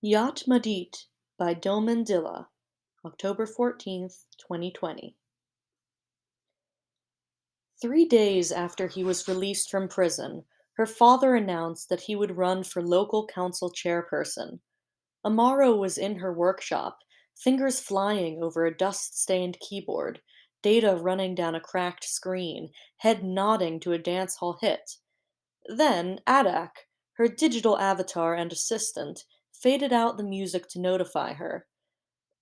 Yacht Madit by Dilman Dila, October 14th, 2020. 3 days after he was released from prison, her father announced that he would run for local council chairperson. Amaro was in her workshop, fingers flying over a dust-stained keyboard, data running down a cracked screen, head nodding to a dance hall hit. Then Adak, her digital avatar and assistant, faded out the music to notify her.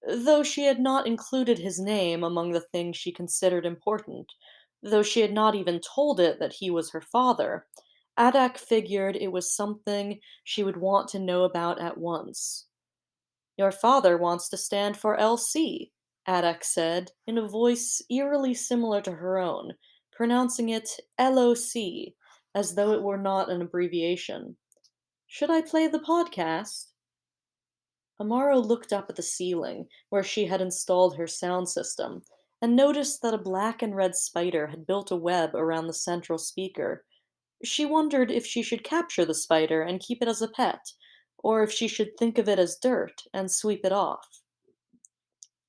Though she had not included his name among the things she considered important, though she had not even told it that he was her father, Adak figured it was something she would want to know about at once. "Your father wants to stand for LC," Adak said, in a voice eerily similar to her own, pronouncing it LOC, as though it were not an abbreviation. "Should I play the podcast?" Amaro looked up at the ceiling, where she had installed her sound system, and noticed that a black and red spider had built a web around the central speaker. She wondered if she should capture the spider and keep it as a pet, or if she should think of it as dirt and sweep it off.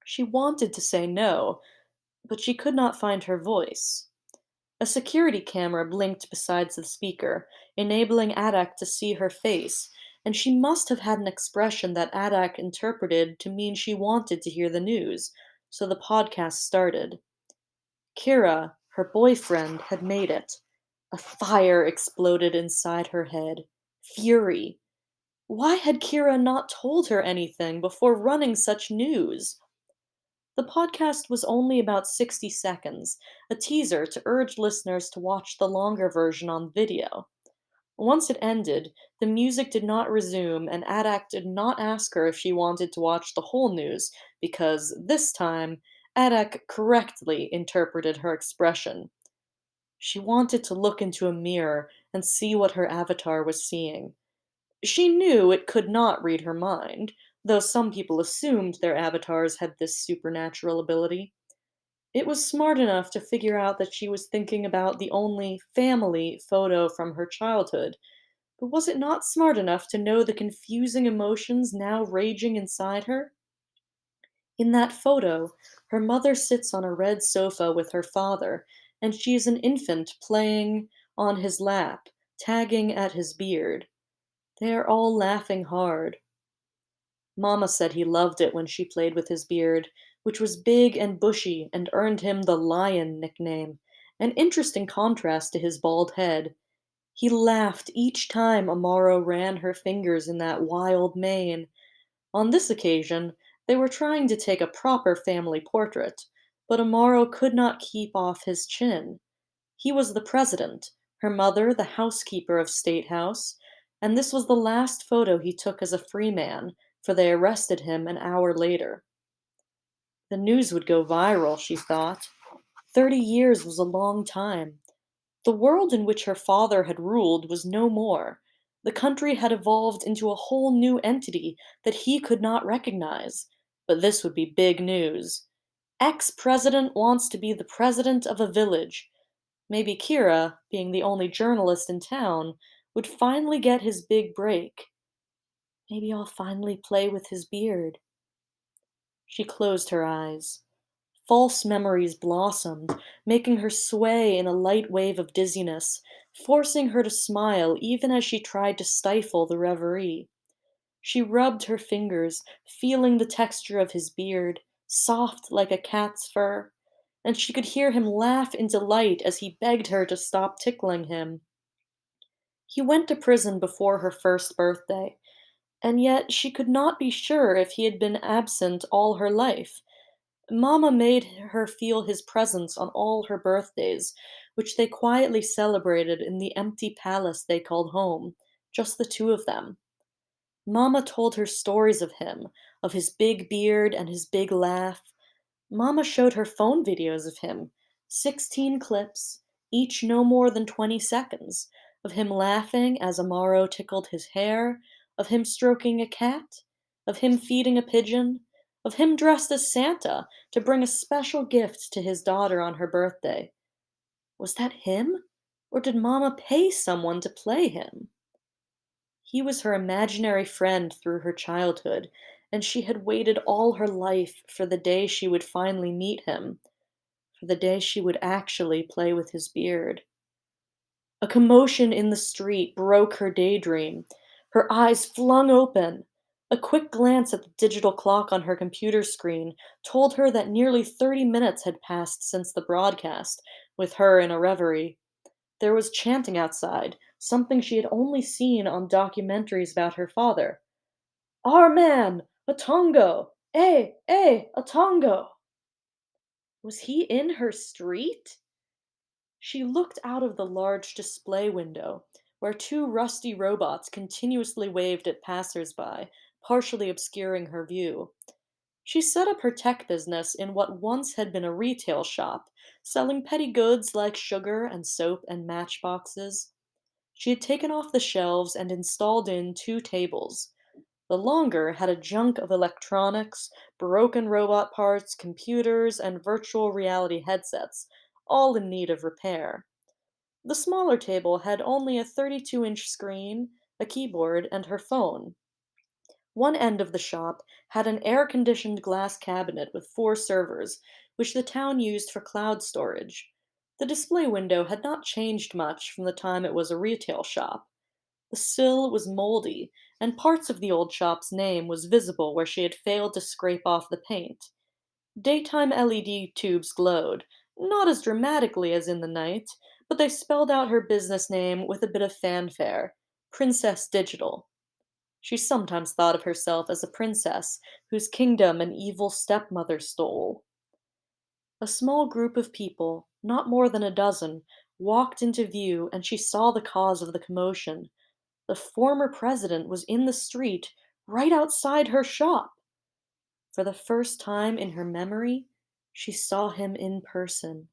She wanted to say no, but she could not find her voice. A security camera blinked beside the speaker, enabling Adak to see her face, and she must have had an expression that Adak interpreted to mean she wanted to hear the news, so the podcast started. Kira, her boyfriend, had made it. A fire exploded inside her head. Fury. Why had Kira not told her anything before running such news? The podcast was only about 60 seconds, a teaser to urge listeners to watch the longer version on video. Once it ended, the music did not resume, and Adak did not ask her if she wanted to watch the whole news, because, this time, Adak correctly interpreted her expression. She wanted to look into a mirror and see what her avatar was seeing. She knew it could not read her mind, though some people assumed their avatars had this supernatural ability. It was smart enough to figure out that she was thinking about the only family photo from her childhood, but was it not smart enough to know the confusing emotions now raging inside her? In that photo, her mother sits on a red sofa with her father, and she is an infant playing on his lap, tagging at his beard. They are all laughing hard. Mama said he loved it when she played with his beard, which was big and bushy and earned him the Lion nickname, an interesting contrast to his bald head. He laughed each time Amaro ran her fingers in that wild mane. On this occasion, they were trying to take a proper family portrait, but Amaro could not keep off his chin. He was the president, her mother the housekeeper of State House, and this was the last photo he took as a free man, for they arrested him an hour later. The news would go viral, she thought. 30 years was a long time. The world in which her father had ruled was no more. The country had evolved into a whole new entity that he could not recognize. But this would be big news. Ex-president wants to be the president of a village. Maybe Kira, being the only journalist in town, would finally get his big break. Maybe I'll finally play with his beard. She closed her eyes. False memories blossomed, making her sway in a light wave of dizziness, forcing her to smile even as she tried to stifle the reverie. She rubbed her fingers, feeling the texture of his beard, soft like a cat's fur, and she could hear him laugh in delight as he begged her to stop tickling him. He went to prison before her first birthday, and yet she could not be sure if he had been absent all her life. Mamma made her feel his presence on all her birthdays, which they quietly celebrated in the empty palace they called home, just the two of them. Mamma told her stories of him, of his big beard and his big laugh. Mamma showed her phone videos of him, 16 clips, each no more than 20 seconds, of him laughing as Amaro tickled his hair, of him stroking a cat, of him feeding a pigeon, of him dressed as Santa to bring a special gift to his daughter on her birthday. Was that him? Or did Mamma pay someone to play him? He was her imaginary friend through her childhood, and she had waited all her life for the day she would finally meet him, for the day she would actually play with his beard. A commotion in the street broke her daydream. Her eyes flung open. A quick glance at the digital clock on her computer screen told her that nearly 30 minutes had passed since the broadcast, with her in a reverie. There was chanting outside, something she had only seen on documentaries about her father. Our man! A Tongo! A Tongo! Was he in her street? She looked out of the large display window, where two rusty robots continuously waved at passers-by, partially obscuring her view. She set up her tech business in what once had been a retail shop, selling petty goods like sugar and soap and matchboxes. She had taken off the shelves and installed in two tables. The longer had a junk of electronics, broken robot parts, computers, and virtual reality headsets, all in need of repair. The smaller table had only a 32-inch screen, a keyboard, and her phone. One end of the shop had an air-conditioned glass cabinet with four servers, which the town used for cloud storage. The display window had not changed much from the time it was a retail shop. The sill was moldy, and parts of the old shop's name was visible where she had failed to scrape off the paint. Daytime LED tubes glowed, not as dramatically as in the night, but they spelled out her business name with a bit of fanfare: Princess Digital. She sometimes thought of herself as a princess whose kingdom an evil stepmother stole. A small group of people, not more than a dozen, walked into view, and she saw the cause of the commotion. The former president was in the street, right outside her shop. For the first time in her memory, she saw him in person.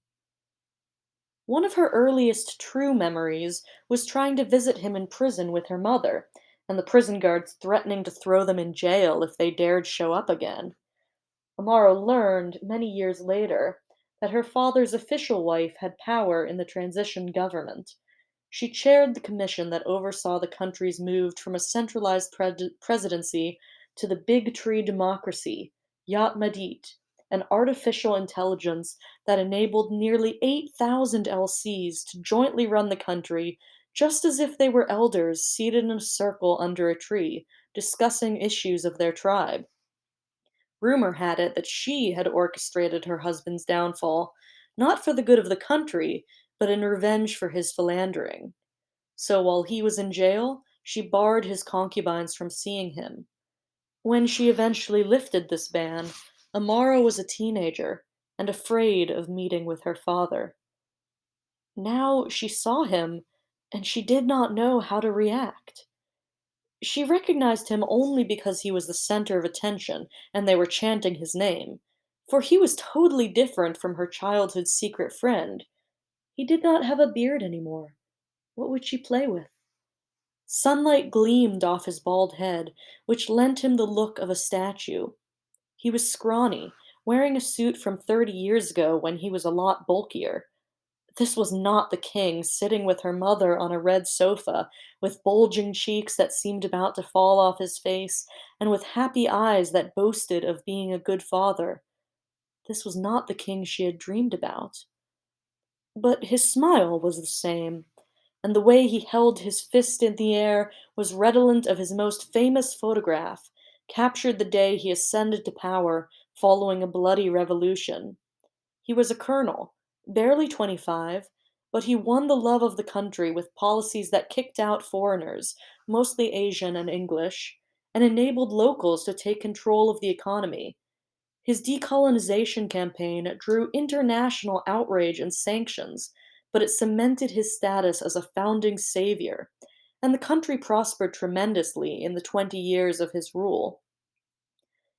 One of her earliest true memories was trying to visit him in prison with her mother, and the prison guards threatening to throw them in jail if they dared show up again. Amara learned, many years later, that her father's official wife had power in the transition government. She chaired the commission that oversaw the country's move from a centralized presidency to the big tree democracy, Yat Madit, an artificial intelligence that enabled nearly 8,000 LCs to jointly run the country just as if they were elders seated in a circle under a tree, discussing issues of their tribe. Rumor had it that she had orchestrated her husband's downfall, not for the good of the country, but in revenge for his philandering. So while he was in jail, she barred his concubines from seeing him. When she eventually lifted this ban, Amara was a teenager and afraid of meeting with her father. Now she saw him, and she did not know how to react. She recognized him only because he was the center of attention and they were chanting his name, for he was totally different from her childhood secret friend. He did not have a beard anymore. What would she play with? Sunlight gleamed off his bald head, which lent him the look of a statue. He was scrawny, wearing a suit from 30 years ago when he was a lot bulkier. This was not the king sitting with her mother on a red sofa, with bulging cheeks that seemed about to fall off his face, and with happy eyes that boasted of being a good father. This was not the king she had dreamed about. But his smile was the same, and the way he held his fist in the air was redolent of his most famous photograph, captured the day he ascended to power following a bloody revolution. He was a colonel, barely 25, but he won the love of the country with policies that kicked out foreigners, mostly Asian and English, and enabled locals to take control of the economy. His decolonization campaign drew international outrage and sanctions, but it cemented his status as a founding savior, and the country prospered tremendously in the 20 years of his rule.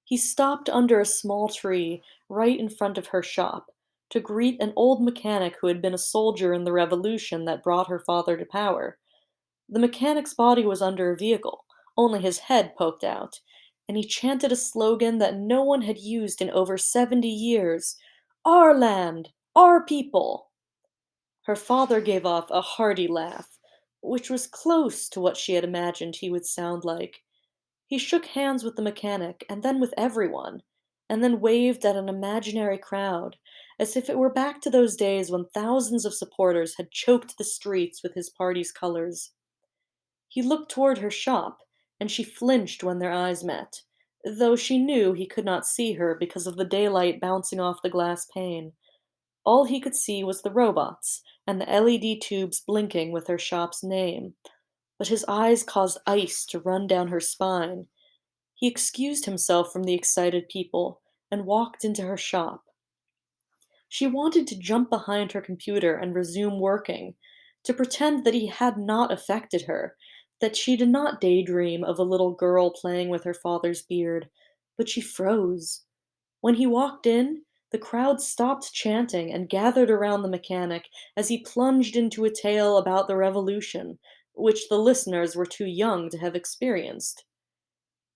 He stopped under a small tree right in front of her shop to greet an old mechanic who had been a soldier in the revolution that brought her father to power. The mechanic's body was under a vehicle, only his head poked out, and he chanted a slogan that no one had used in over 70 years: Our land! Our people! Her father gave off a hearty laugh. which was close to what she had imagined he would sound like. He shook hands with the mechanic and then with everyone, and then waved at an imaginary crowd, as if it were back to those days when thousands of supporters had choked the streets with his party's colors. He looked toward her shop, and she flinched when their eyes met, though she knew he could not see her because of the daylight bouncing off the glass pane. All he could see was the robots and the LED tubes blinking with her shop's name, but his eyes caused ice to run down her spine. He excused himself from the excited people and walked into her shop. She wanted to jump behind her computer and resume working, to pretend that he had not affected her, that she did not daydream of a little girl playing with her father's beard, but she froze. When he walked in, the crowd stopped chanting and gathered around the mechanic as he plunged into a tale about the revolution, which the listeners were too young to have experienced.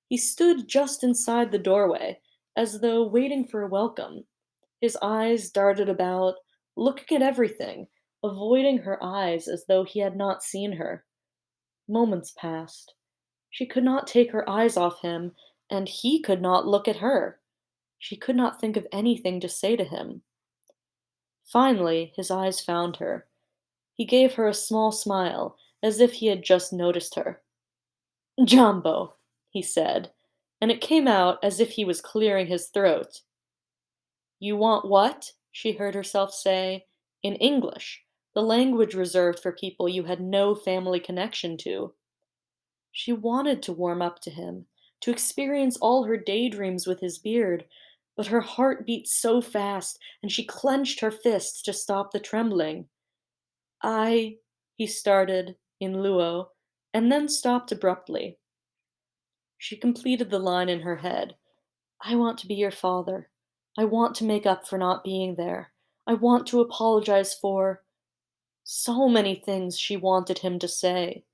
He stood just inside the doorway, as though waiting for a welcome. His eyes darted about, looking at everything, avoiding her eyes as though he had not seen her. Moments passed. She could not take her eyes off him, and he could not look at her. She could not think of anything to say to him. Finally, his eyes found her. He gave her a small smile, as if he had just noticed her. "Jumbo," he said, and it came out as if he was clearing his throat. "You want what?" she heard herself say, in English, the language reserved for people you had no family connection to. She wanted to warm up to him, to experience all her daydreams with his beard, but her heart beat so fast, and she clenched her fists to stop the trembling. "I," he started, in Luo, and then stopped abruptly. She completed the line in her head. "I want to be your father. I want to make up for not being there. I want to apologize for—" So many things she wanted him to say.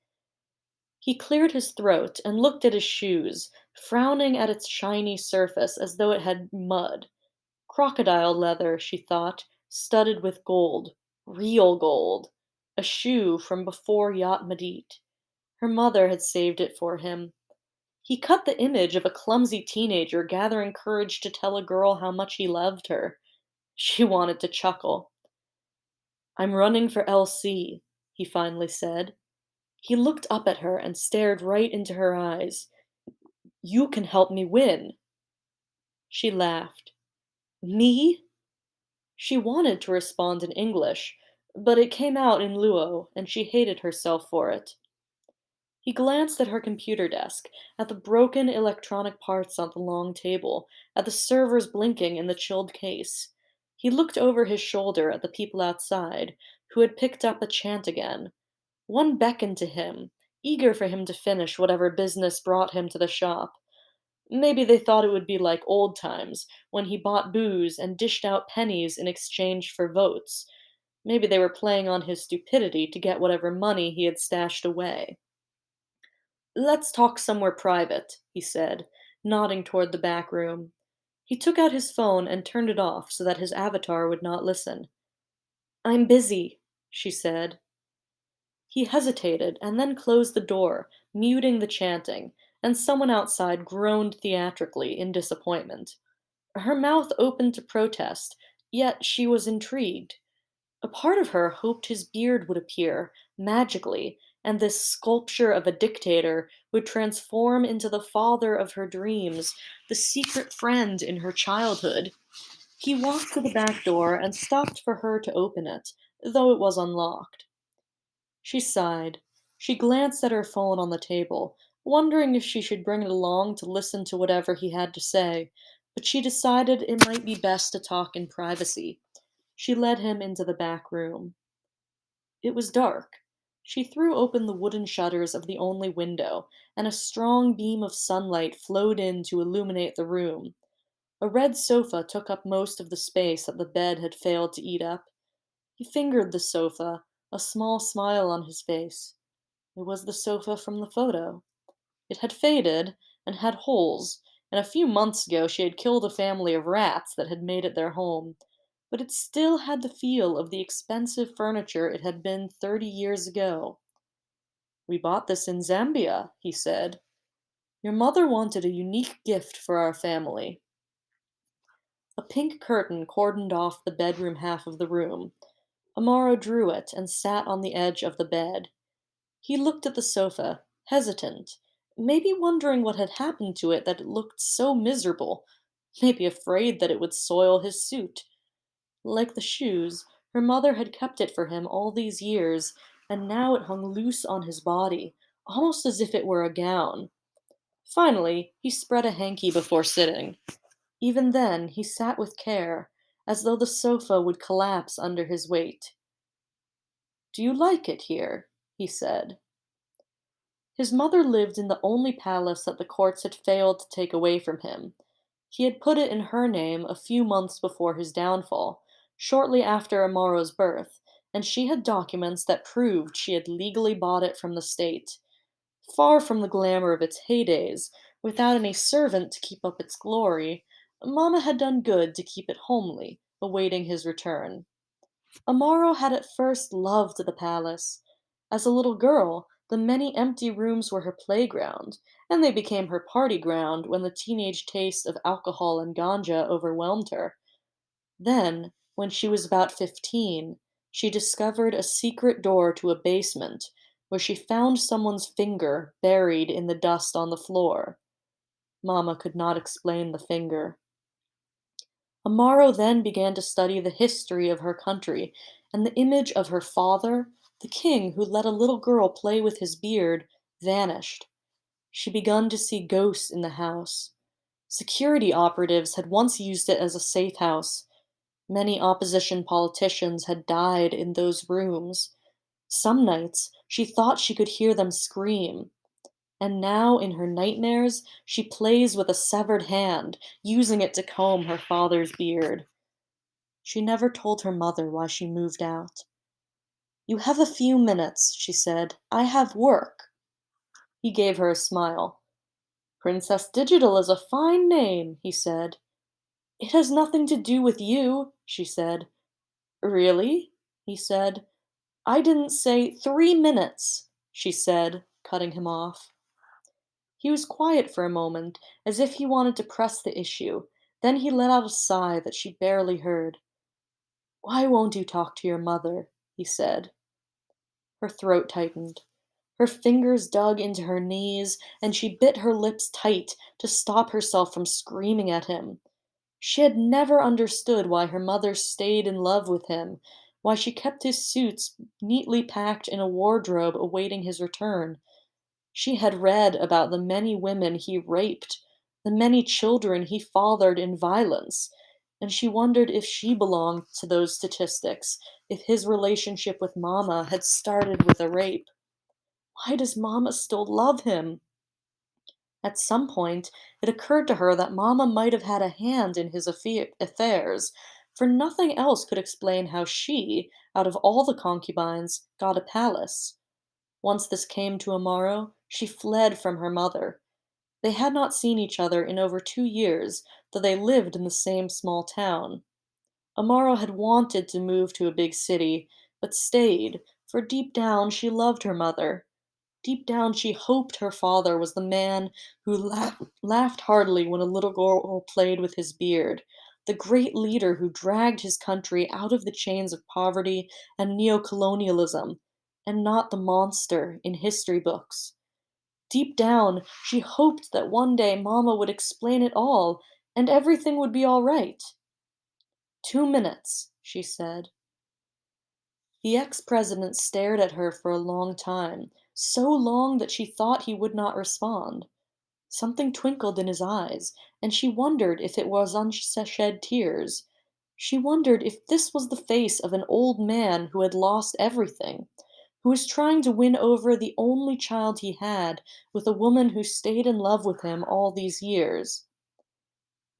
He cleared his throat and looked at his shoes, frowning at its shiny surface as though it had mud. Crocodile leather, she thought, studded with gold. Real gold. A shoe from before Yacht Madit. Her mother had saved it for him. He cut the image of a clumsy teenager gathering courage to tell a girl how much he loved her. She wanted to chuckle. "I'm running for LC," he finally said. He looked up at her and stared right into her eyes. "You can help me win." She laughed. "Me?" She wanted to respond in English, but it came out in Luo, and she hated herself for it. He glanced at her computer desk, at the broken electronic parts on the long table, at the servers blinking in the chilled case. He looked over his shoulder at the people outside, who had picked up a chant again. One beckoned to him, eager for him to finish whatever business brought him to the shop. Maybe they thought it would be like old times, when he bought booze and dished out pennies in exchange for votes. Maybe they were playing on his stupidity to get whatever money he had stashed away. "Let's talk somewhere private," he said, nodding toward the back room. He took out his phone and turned it off so that his avatar would not listen. "I'm busy," she said. He hesitated and then closed the door, muting the chanting, and someone outside groaned theatrically in disappointment. Her mouth opened to protest, yet she was intrigued. A part of her hoped his beard would appear, magically, and this sculpture of a dictator would transform into the father of her dreams, the secret friend in her childhood. He walked to the back door and stopped for her to open it, though it was unlocked. She sighed. She glanced at her phone on the table, wondering if she should bring it along to listen to whatever he had to say, but she decided it might be best to talk in privacy. She led him into the back room. It was dark. She threw open the wooden shutters of the only window, and a strong beam of sunlight flowed in to illuminate the room. A red sofa took up most of the space that the bed had failed to eat up. He fingered the sofa, a small smile on his face. It was the sofa from the photo. It had faded, and had holes, and a few months ago she had killed a family of rats that had made it their home, but it still had the feel of the expensive furniture it had been 30 years ago. "We bought this in Zambia," he said. "Your mother wanted a unique gift for our family." A pink curtain cordoned off the bedroom half of the room. Amaro drew it and sat on the edge of the bed. He looked at the sofa, hesitant, maybe wondering what had happened to it that it looked so miserable, maybe afraid that it would soil his suit. Like the shoes, her mother had kept it for him all these years, and now it hung loose on his body, almost as if it were a gown. Finally, he spread a hanky before sitting. Even then, he sat with care, as though the sofa would collapse under his weight. "Do you like it here?" he said. His mother lived in the only palace that the courts had failed to take away from him. He had put it in her name a few months before his downfall, shortly after Amaro's birth, and she had documents that proved she had legally bought it from the state. Far from the glamour of its heydays, without any servant to keep up its glory, Mama had done good to keep it homely, awaiting his return. Amaro had at first loved the palace. As a little girl, the many empty rooms were her playground, and they became her party ground when the teenage taste of alcohol and ganja overwhelmed her. Then, when she was about 15, she discovered a secret door to a basement, where she found someone's finger buried in the dust on the floor. Mama could not explain the finger. Amaro then began to study the history of her country, and the image of her father, the king who let a little girl play with his beard, vanished. She began to see ghosts in the house. Security operatives had once used it as a safe house. Many opposition politicians had died in those rooms. Some nights she thought she could hear them scream. And now, in her nightmares, she plays with a severed hand, using it to comb her father's beard. She never told her mother why she moved out. "You have a few minutes," she said. "I have work." He gave her a smile. "Princess Digital is a fine name," he said. "It has nothing to do with you," she said. "Really?" he said. "I didn't say 3 minutes," she said, cutting him off. He was quiet for a moment, as if he wanted to press the issue. Then he let out a sigh that she barely heard. "Why won't you talk to your mother?" he said. Her throat tightened. Her fingers dug into her knees, and she bit her lips tight to stop herself from screaming at him. She had never understood why her mother stayed in love with him, why she kept his suits neatly packed in a wardrobe awaiting his return. She had read about the many women he raped, the many children he fathered in violence, and she wondered if she belonged to those statistics, if his relationship with Mama had started with a rape. Why does Mama still love him? At some point, it occurred to her that Mama might have had a hand in his affairs, for nothing else could explain how she, out of all the concubines, got a palace. Once this came to Amaro, she fled from her mother. They had not seen each other in over 2 years, though they lived in the same small town. Amaro had wanted to move to a big city, but stayed, for deep down she loved her mother. Deep down she hoped her father was the man who laughed heartily when a little girl played with his beard, the great leader who dragged his country out of the chains of poverty and neocolonialism, and not the monster in history books. Deep down, she hoped that one day Mama would explain it all, and everything would be all right. 2 minutes, she said. The ex-president stared at her for a long time, so long that she thought he would not respond. Something twinkled in his eyes, and she wondered if it was unshed tears. She wondered if this was the face of an old man who had lost everything, who was trying to win over the only child he had with a woman who stayed in love with him all these years.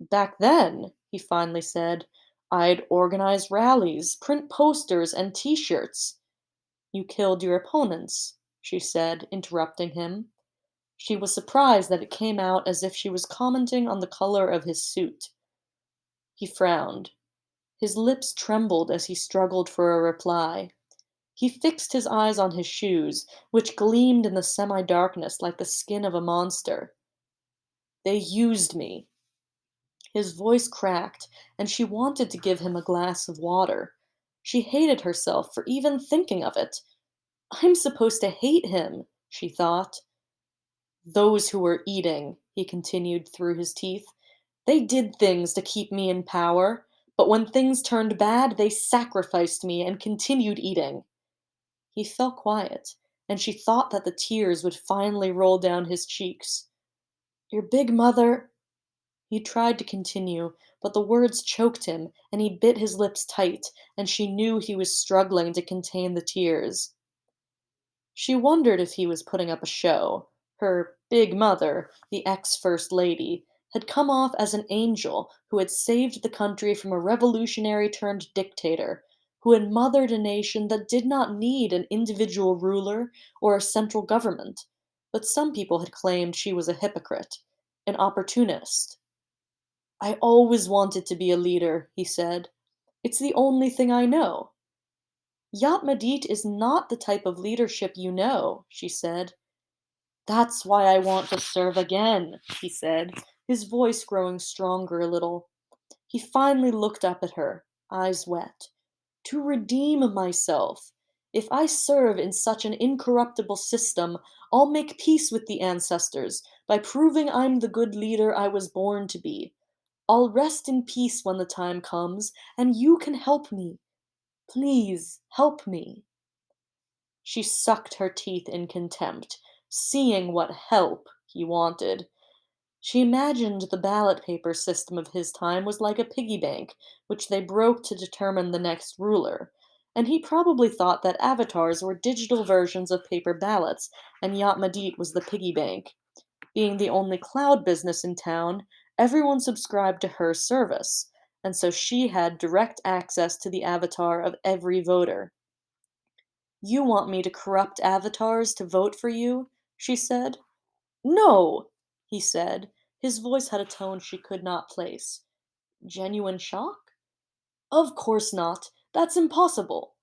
"Back then," he finally said, "I'd organize rallies, print posters and T-shirts." "You killed your opponents," she said, interrupting him. She was surprised that it came out as if she was commenting on the color of his suit. He frowned. His lips trembled as he struggled for a reply. He fixed his eyes on his shoes, which gleamed in the semi-darkness like the skin of a monster. They used me. His voice cracked, and she wanted to give him a glass of water. She hated herself for even thinking of it. I'm supposed to hate him, she thought. Those who were eating, he continued through his teeth. They did things to keep me in power, but when things turned bad, they sacrificed me and continued eating. He fell quiet, and she thought that the tears would finally roll down his cheeks. Your big mother. He tried to continue, but the words choked him, and he bit his lips tight, and she knew he was struggling to contain the tears. She wondered if he was putting up a show. Her big mother, the ex-first lady, had come off as an angel who had saved the country from a revolutionary turned dictator, who had mothered a nation that did not need an individual ruler or a central government. But some people had claimed she was a hypocrite, an opportunist. I always wanted to be a leader, he said. It's the only thing I know. Madit is not the type of leadership you know, she said. That's why I want to serve again, he said, his voice growing stronger a little. He finally looked up at her, eyes wet. To redeem myself. If I serve in such an incorruptible system, I'll make peace with the ancestors by proving I'm the good leader I was born to be. I'll rest in peace when the time comes, and you can help me. Please, help me. She sucked her teeth in contempt, seeing what help he wanted. She imagined the ballot paper system of his time was like a piggy bank, which they broke to determine the next ruler. And he probably thought that avatars were digital versions of paper ballots, and Yatmadit was the piggy bank. Being the only cloud business in town, everyone subscribed to her service, and so she had direct access to the avatar of every voter. You want me to corrupt avatars to vote for you? She said. No, he said. His voice had a tone she could not place. Genuine shock? Of course not. That's impossible.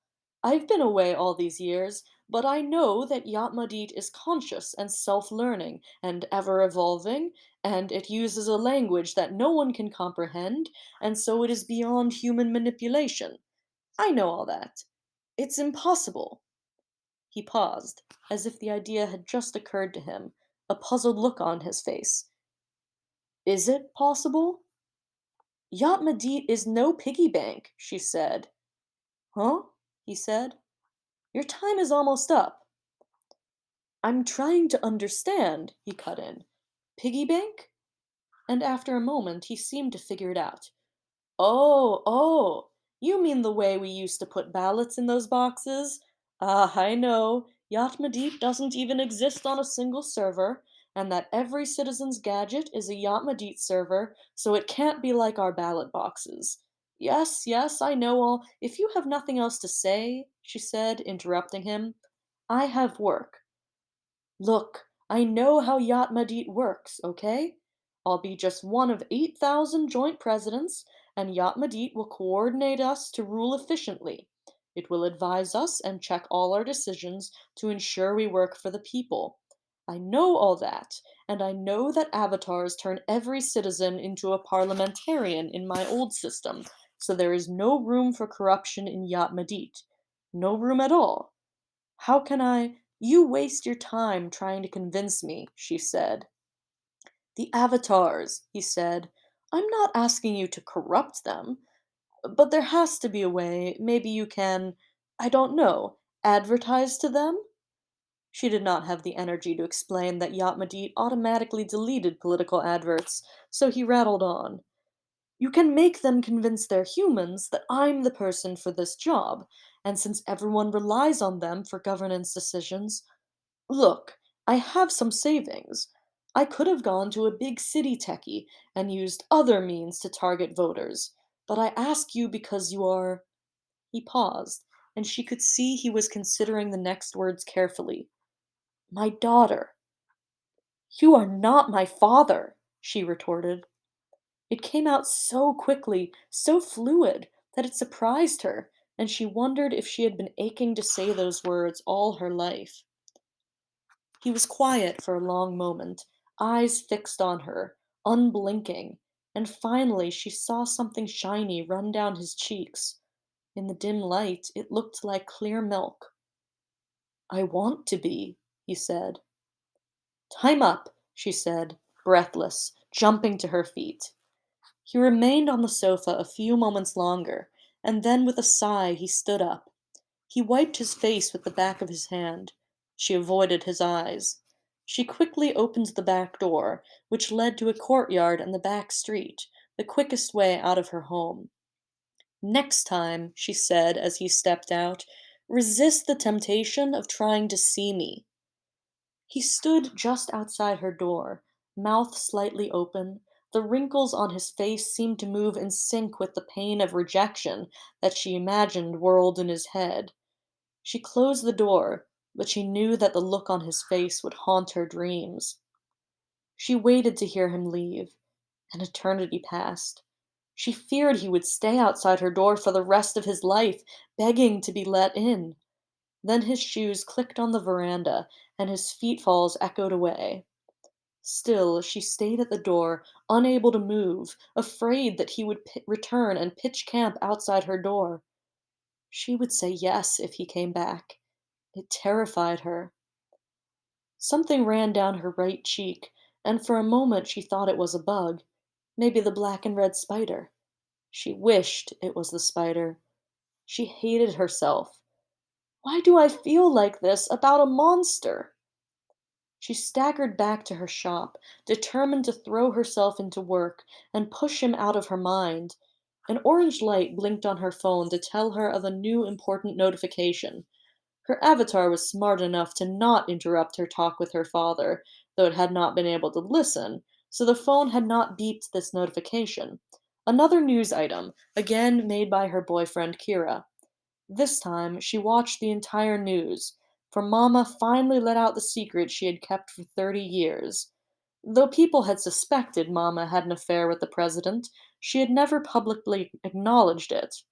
I've been away all these years, but I know that Yatmadit is conscious and self-learning and ever-evolving, and it uses a language that no one can comprehend, and so it is beyond human manipulation. I know all that. It's impossible. He paused, as if the idea had just occurred to him, a puzzled look on his face. Is it possible? Yatmadit is no piggy bank, she said. Huh? He said. Your time is almost up. I'm trying to understand, he cut in. Piggy bank? And after a moment he seemed to figure it out. Oh, you mean the way we used to put ballots in those boxes? Ah, I know. Yatmadit doesn't even exist on a single server, and that every citizen's gadget is a Yatmadit server, so it can't be like our ballot boxes. Yes, I know all. If you have nothing else to say, she said, interrupting him, I have work. Look, I know how Yatmadit works, okay? I'll be just one of 8,000 joint presidents, and Yatmadit will coordinate us to rule efficiently. It will advise us and check all our decisions to ensure we work for the people. I know all that, and I know that avatars turn every citizen into a parliamentarian in my old system, so there is no room for corruption in Yatmadit. No room at all. How can I? You waste your time trying to convince me, she said. The avatars, he said. I'm not asking you to corrupt them, but there has to be a way. Maybe you can, I don't know, advertise to them? She did not have the energy to explain that Yatmadit automatically deleted political adverts, so he rattled on. You can make them convince their humans that I'm the person for this job, and since everyone relies on them for governance decisions, look, I have some savings. I could have gone to a big city techie and used other means to target voters, but I ask you because you are. He paused, and she could see he was considering the next words carefully. My daughter. You are not my father, she retorted. It came out so quickly, so fluid, that it surprised her, and she wondered if she had been aching to say those words all her life. He was quiet for a long moment, eyes fixed on her, unblinking, and finally she saw something shiny run down his cheeks. In the dim light, it looked like clear milk. "I want to be," he said. "Time up," she said, breathless, jumping to her feet. He remained on the sofa a few moments longer, and then with a sigh he stood up. He wiped his face with the back of his hand. She avoided his eyes. She quickly opened the back door, which led to a courtyard and the back street, the quickest way out of her home. "Next time," she said as he stepped out, "resist the temptation of trying to see me." He stood just outside her door, mouth slightly open. The wrinkles on his face seemed to move in sync with the pain of rejection that she imagined whirled in his head. She closed the door, but she knew that the look on his face would haunt her dreams. She waited to hear him leave. An eternity passed. She feared he would stay outside her door for the rest of his life, begging to be let in. Then his shoes clicked on the veranda, and his feet-falls echoed away. Still, she stayed at the door, unable to move, afraid that he would return and pitch camp outside her door. She would say yes if he came back. It terrified her. Something ran down her right cheek, and for a moment she thought it was a bug, maybe the black and red spider. She wished it was the spider. She hated herself. Why do I feel like this about a monster? She staggered back to her shop, determined to throw herself into work and push him out of her mind. An orange light blinked on her phone to tell her of a new important notification. Her avatar was smart enough to not interrupt her talk with her father, though it had not been able to listen, so the phone had not beeped this notification. Another news item, again made by her boyfriend Kira. This time, she watched the entire news, for Mama finally let out the secret she had kept for 30 years. Though people had suspected Mama had an affair with the president, she had never publicly acknowledged it.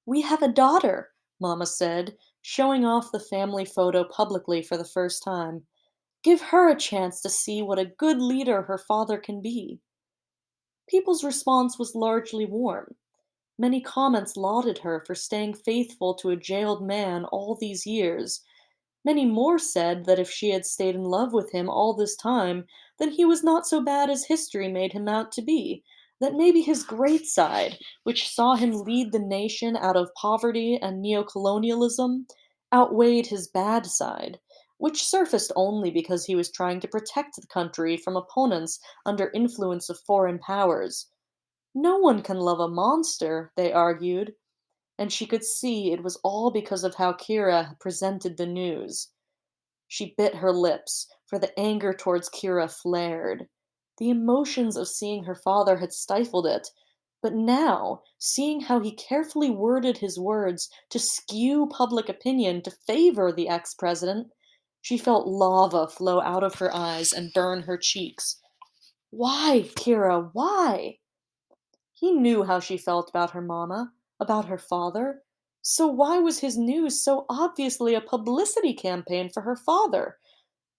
"We have a daughter," Mama said, showing off the family photo publicly for the first time. "Give her a chance to see what a good leader her father can be." People's response was largely warm. Many comments lauded her for staying faithful to a jailed man all these years. Many more said that if she had stayed in love with him all this time, then he was not so bad as history made him out to be. That maybe his great side, which saw him lead the nation out of poverty and neocolonialism, outweighed his bad side, which surfaced only because he was trying to protect the country from opponents under influence of foreign powers. No one can love a monster, they argued, and she could see it was all because of how Kira presented the news. She bit her lips, for the anger towards Kira flared. The emotions of seeing her father had stifled it, but now, seeing how he carefully worded his words to skew public opinion to favor the ex-president, she felt lava flow out of her eyes and burn her cheeks. Why, Kira, why? He knew how she felt about her mama, about her father. So why was his news so obviously a publicity campaign for her father?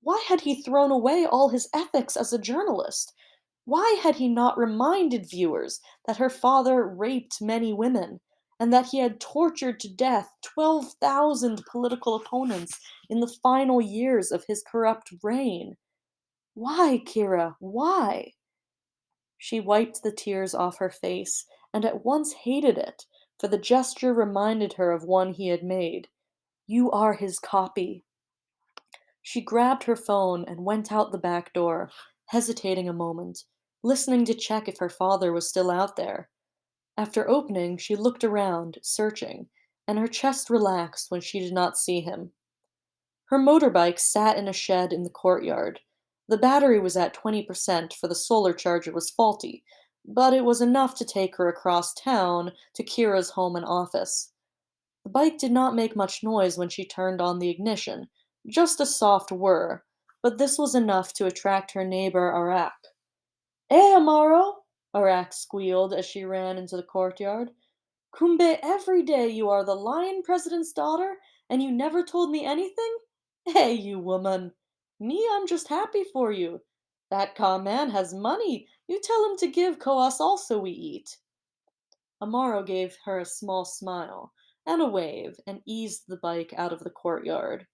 Why had he thrown away all his ethics as a journalist? Why had he not reminded viewers that her father raped many women, and that he had tortured to death 12,000 political opponents in the final years of his corrupt reign? Why, Kira, why? She wiped the tears off her face, and at once hated it, for the gesture reminded her of one he had made. "You are his copy." She grabbed her phone and went out the back door, hesitating a moment, listening to check if her father was still out there. After opening, she looked around, searching, and her chest relaxed when she did not see him. Her motorbike sat in a shed in the courtyard. The battery was at 20%, for the solar charger was faulty, but it was enough to take her across town to Kira's home and office. The bike did not make much noise when she turned on the ignition, just a soft whir, but this was enough to attract her neighbor Arak. "Eh, Amaro?" Arak squealed as she ran into the courtyard. Kumbe, every day you are the lion president's daughter, and you never told me anything? Hey, you woman. Me, I'm just happy for you. That calm man has money. You tell him to give us also we eat. Amaro gave her a small smile and a wave and eased the bike out of the courtyard.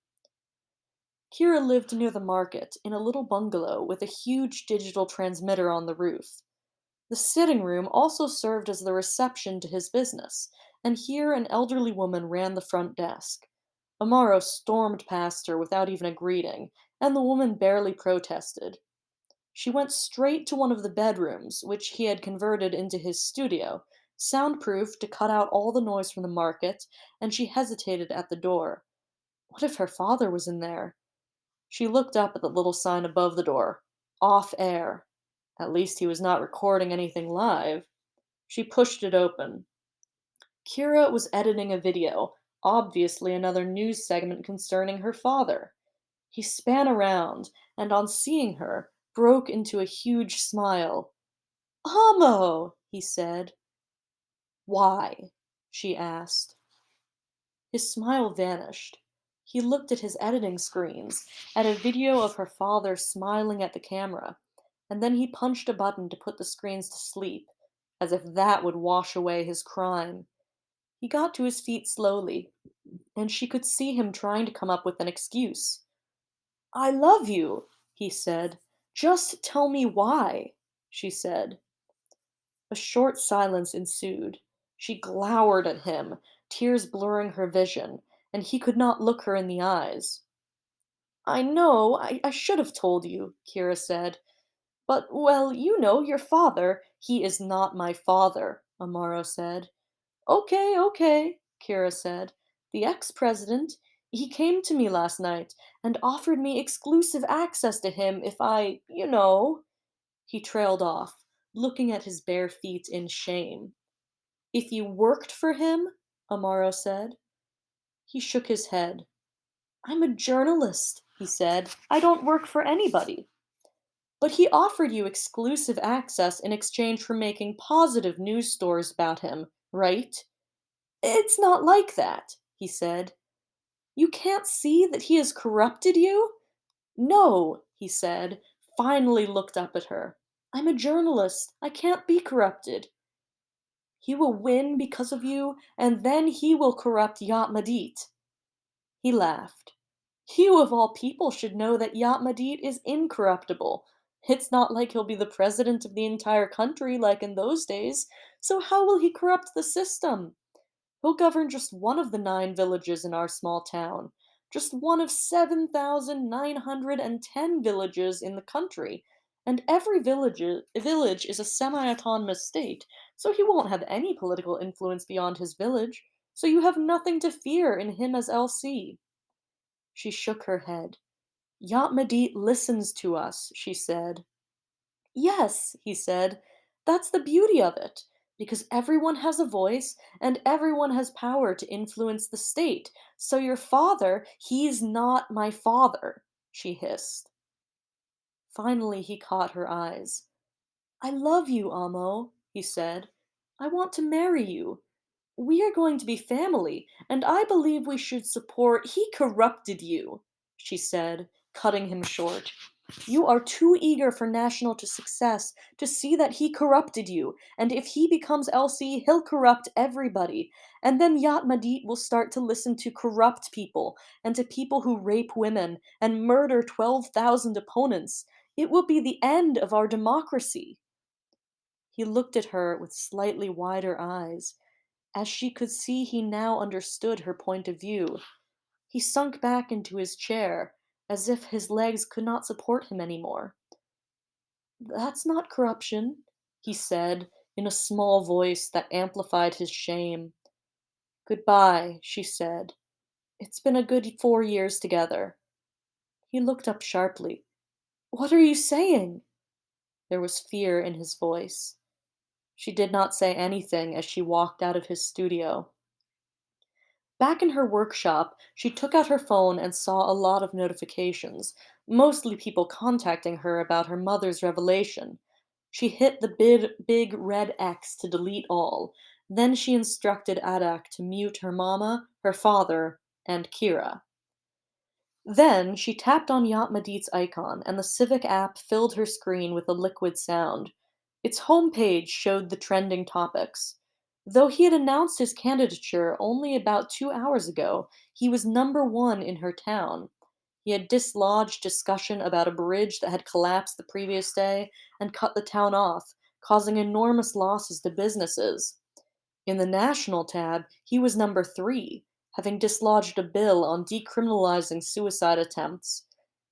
Kira lived near the market in a little bungalow with a huge digital transmitter on the roof. The sitting room also served as the reception to his business, and here an elderly woman ran the front desk. Amaro stormed past her without even a greeting, and the woman barely protested. She went straight to one of the bedrooms, which he had converted into his studio, soundproof to cut out all the noise from the market, and she hesitated at the door. What if her father was in there? She looked up at the little sign above the door. Off air. At least he was not recording anything live. She pushed it open. Kira was editing a video, obviously another news segment concerning her father. He span around, and on seeing her, broke into a huge smile. Amo, he said. Why? She asked. His smile vanished. He looked at his editing screens, at a video of her father smiling at the camera, and then he punched a button to put the screens to sleep, as if that would wash away his crime. He got to his feet slowly, and she could see him trying to come up with an excuse. I love you, he said. Just tell me why, she said. A short silence ensued. She glowered at him, tears blurring her vision, and he could not look her in the eyes. I know, I should have told you, Kira said. But, well, you know, your father. He is not my father, Amaro said. Okay, okay, Kira said. The ex-president, he came to me last night and offered me exclusive access to him if I. He trailed off, looking at his bare feet in shame. If you worked for him? Amaro said. He shook his head. I'm a journalist, he said. I don't work for anybody. But he offered you exclusive access in exchange for making positive news stories about him, right? It's not like that, he said. You can't see that he has corrupted you? No, he said, finally looked up at her. I'm a journalist. I can't be corrupted. He will win because of you, and then he will corrupt Madit. He laughed. You of all people should know that Madit is incorruptible. It's not like he'll be the president of the entire country like in those days, so how will he corrupt the system? He'll govern just one of the 9 villages in our small town, just one of 7,910 villages in the country, and every village is a semi-autonomous state, so he won't have any political influence beyond his village, so you have nothing to fear in him as LC. She shook her head. Yatmadit listens to us, she said. Yes, he said, that's the beauty of it, because everyone has a voice and everyone has power to influence the state. So your father, he's not my father, she hissed. Finally, he caught her eyes. I love you, Amo, he said. I want to marry you. We are going to be family, and I believe we should support. He corrupted you, she said, cutting him short. You are too eager for national to success to see that he corrupted you, and if he becomes LC, he'll corrupt everybody. And then Yatmadit will start to listen to corrupt people, and to people who rape women and murder 12,000 opponents. It will be the end of our democracy. He looked at her with slightly wider eyes. As she could see, he now understood her point of view. He sunk back into his chair, as if his legs could not support him any more. That's not corruption, he said, in a small voice that amplified his shame. Goodbye, she said. It's been a good 4 years together. He looked up sharply. What are you saying? There was fear in his voice. She did not say anything as she walked out of his studio. Back in her workshop, she took out her phone and saw a lot of notifications, mostly people contacting her about her mother's revelation. She hit the big red X to delete all. Then she instructed Adak to mute her mama, her father, and Kira. Then she tapped on Yatmadit's icon, and the Civic app filled her screen with a liquid sound. Its homepage showed the trending topics. Though he had announced his candidature only about 2 hours ago, he was number one in her town. He had dislodged discussion about a bridge that had collapsed the previous day and cut the town off, causing enormous losses to businesses. In the national tab, he was number three, having dislodged a bill on decriminalizing suicide attempts.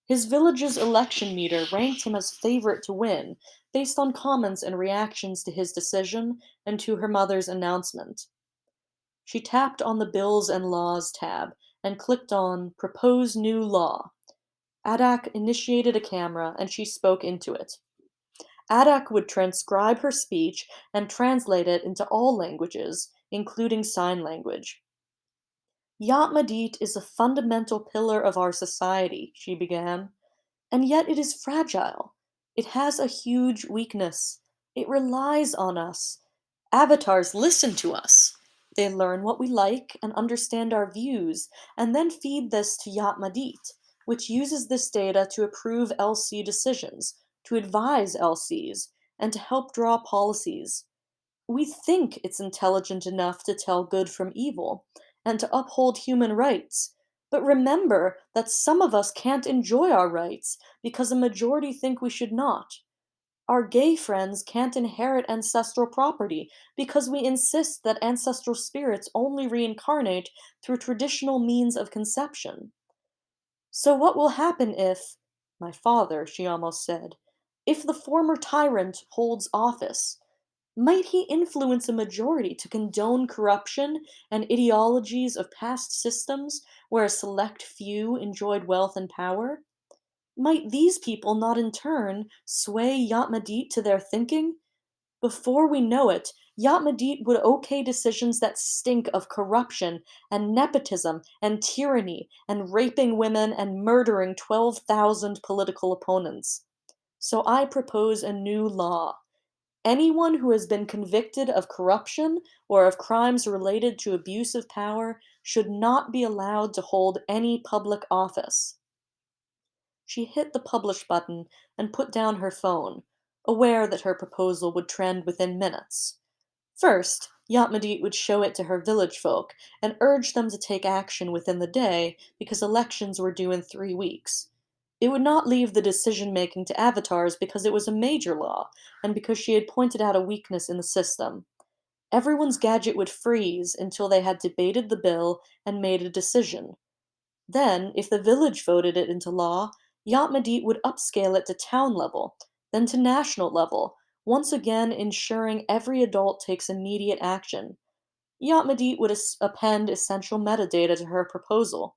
His village's election meter ranked him as favorite to win, based on comments and reactions to his decision and to her mother's announcement. She tapped on the Bills and Laws tab and clicked on Propose New Law. Adak initiated a camera and she spoke into it. Adak would transcribe her speech and translate it into all languages, including sign language. Yatmadit is a fundamental pillar of our society, she began, and yet it is fragile. It has a huge weakness. It relies on us. Avatars listen to us. They learn what we like and understand our views, and then feed this to Yatmadit, which uses this data to approve LC decisions, to advise LCs, and to help draw policies. We think it's intelligent enough to tell good from evil and to uphold human rights. But remember that some of us can't enjoy our rights because a majority think we should not. Our gay friends can't inherit ancestral property because we insist that ancestral spirits only reincarnate through traditional means of conception. So, what will happen if, my father, she almost said, if the former tyrant holds office? Might he influence a majority to condone corruption and ideologies of past systems where a select few enjoyed wealth and power? Might these people not in turn sway Yatmadit to their thinking? Before we know it, Yatmadit would okay decisions that stink of corruption and nepotism and tyranny and raping women and murdering 12,000 political opponents. So I propose a new law. Anyone who has been convicted of corruption or of crimes related to abuse of power should not be allowed to hold any public office. She hit the publish button and put down her phone, aware that her proposal would trend within minutes. First, Yatmadit would show it to her village folk and urge them to take action within the day because elections were due in 3 weeks. It would not leave the decision making to avatars because it was a major law and because she had pointed out a weakness in the system. Everyone's gadget would freeze until they had debated the bill and made a decision. Then, if the village voted it into law, Yatmadit would upscale it to town level, then to national level, once again ensuring every adult takes immediate action. Yatmadit would append essential metadata to her proposal,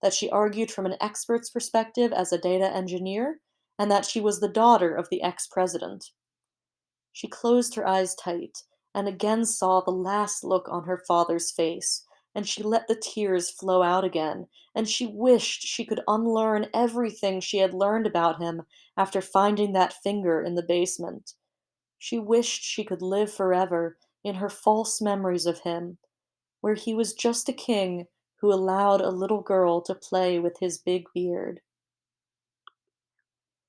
that she argued from an expert's perspective as a data engineer, and that she was the daughter of the ex-president. She closed her eyes tight, and again saw the last look on her father's face, and she let the tears flow out again, and she wished she could unlearn everything she had learned about him after finding that finger in the basement. She wished she could live forever in her false memories of him, where he was just a king who allowed a little girl to play with his big beard.